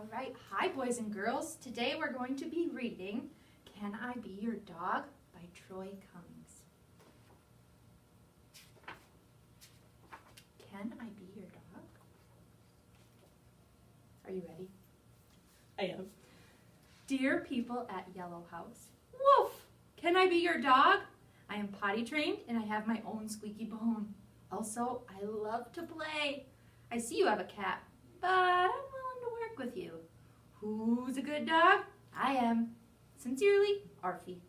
All right, hi boys and girls. Today we're going to be reading Can I Be Your Dog by Troy Cummings. Can I be your dog? Are you ready? I am. Dear people at Yellow House, woof! Can I be your dog? I am potty trained and I have my own squeaky bone. Also, I love to play. I see you have a cat, but I'm willing to work with you. Who's a good dog? I am. Sincerely, Arfie.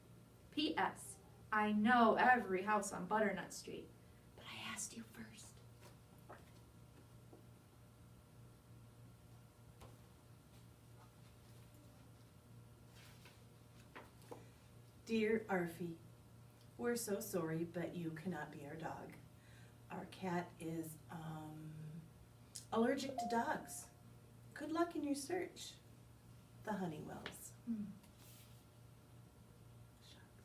P.S. I know every house on Butternut Street, but I asked you first. Dear Arfie, we're so sorry, but you cannot be our dog. Our cat is allergic to dogs. Good luck in your search. The Honeywells. Shucks.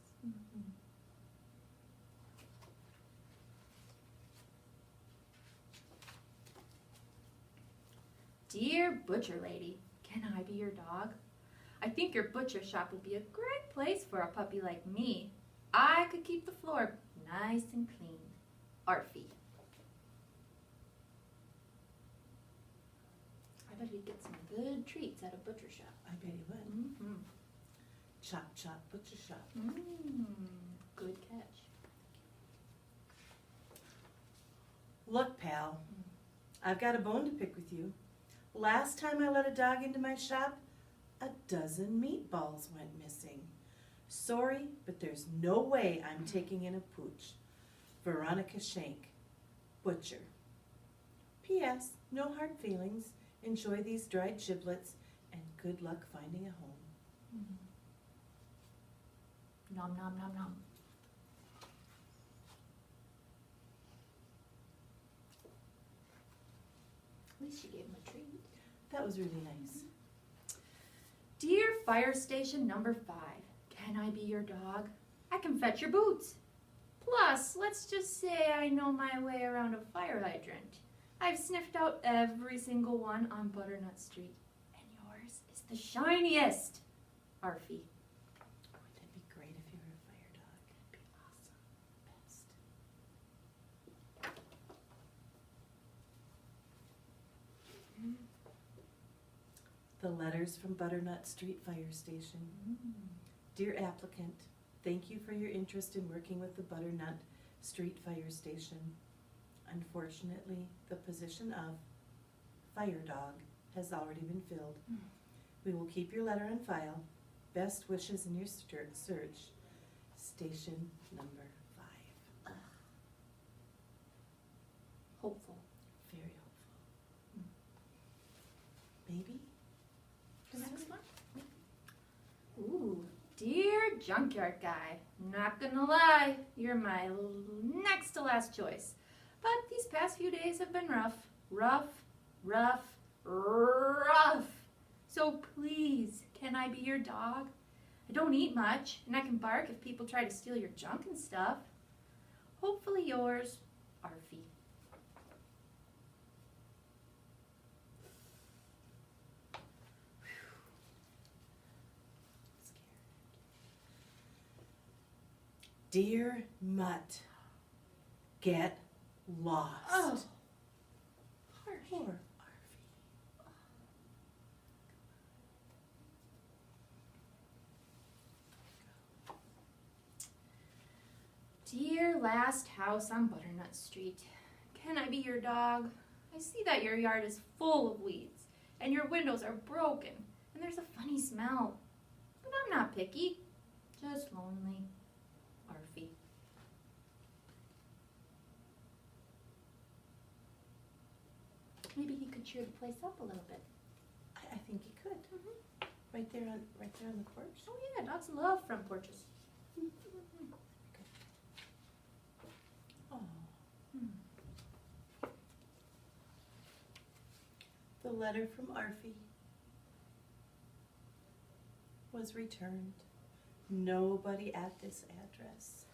Dear Butcher Lady, can I be your dog? I think your butcher shop would be a great place for a puppy like me. I could keep the floor nice and clean. Arfie. I bet he'd get some good treats at a butcher shop. I bet he would. Chop, chop, butcher shop. Good catch. Look, pal, I've got a bone to pick with you. Last time I let a dog into my shop, a dozen meatballs went missing. Sorry, but there's no way I'm taking in a pooch. Veronica Shank, Butcher. P.S. No hard feelings. Enjoy these dried giblets, and good luck finding a home. Nom nom nom nom. At least she gave him a treat. That was really nice. Dear Fire Station number 5, can I be your dog? I can fetch your boots. Plus, let's just say I know my way around a fire hydrant. I've sniffed out every single one on Butternut Street, and yours is the shiniest. Arfie. Oh, that'd be great if you were a fire dog. That'd be awesome. Best. The letters from Butternut Street Fire Station. Dear applicant, thank you for your interest in working with the Butternut Street Fire Station. Unfortunately, the position of fire dog has already been filled. We will keep your letter on file. Best wishes in your search. Station number 5. Hopeful. Very hopeful. Maybe? The next one? Ooh, dear junkyard guy, not gonna lie, you're my next to last choice. But these past few days have been rough. So please, can I be your dog? I don't eat much, and I can bark if people try to steal your junk and stuff. Hopefully yours, Arfie. Dear Mutt, get lost. Oh, harsh. Poor Arfie. Dear last house on Butternut Street, can I be your dog? I see that your yard is full of weeds, and your windows are broken, and there's a funny smell. But I'm not picky, just lonely. Arfie. Maybe he could cheer the place up a little bit. I think he could. Right there on the porch. Oh yeah, dogs love front porches. Oh. The letter from Arfie was returned. Nobody at this address.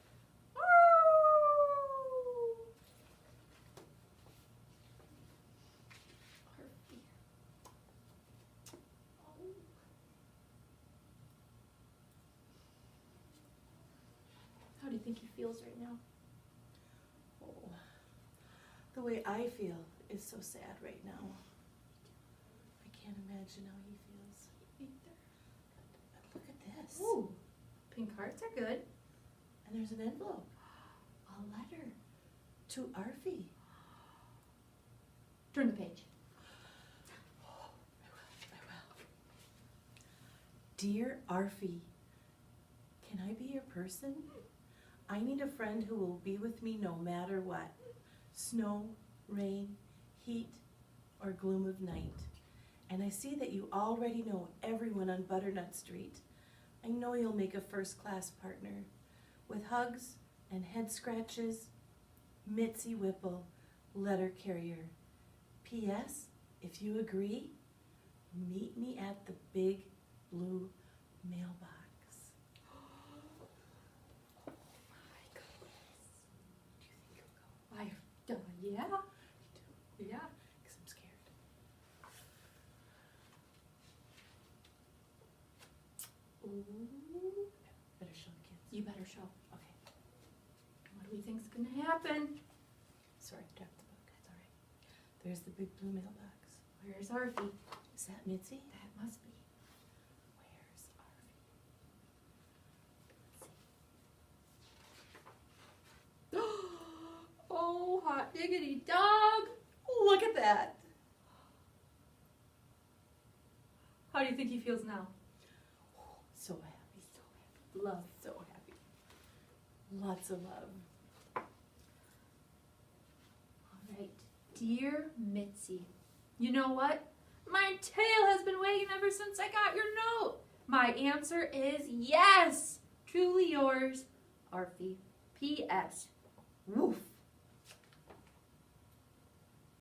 Arfie. think he feels right now? Oh, the way I feel is so sad right now. I can't imagine how he feels. But look at this. Ooh, pink hearts are good. And there's an envelope. A letter. To Arfie. Turn the page. Oh, I will. Dear Arfie, can I be your person? I need a friend who will be with me no matter what. Snow, rain, heat, or gloom of night. And I see that you already know everyone on Butternut Street. I know you'll make a first-class partner. With hugs and head scratches, Mitzi Whipple, letter carrier. P.S. If you agree, meet me at the big blue mailbox. Oh my goodness. Do you think he'll go? Yeah. You do? Yeah. Because I'm scared. Ooh. Better show the kids. You better show. Okay. What do we think's gonna happen? Sorry, I dropped the book. That's all right. There's the big blue mailbox. Where's Arfie? Is that Mitzi? That must be. Where's Arfie? Let's see. Oh, hot diggity dog! Look at that. How do you think he feels now? So happy. So happy. Love. So happy. Lots of love. All right. Dear Mitzi, you know what? My tail has been wagging ever since I got your note. My answer is yes. Truly yours, Arfie. P.S. Woof.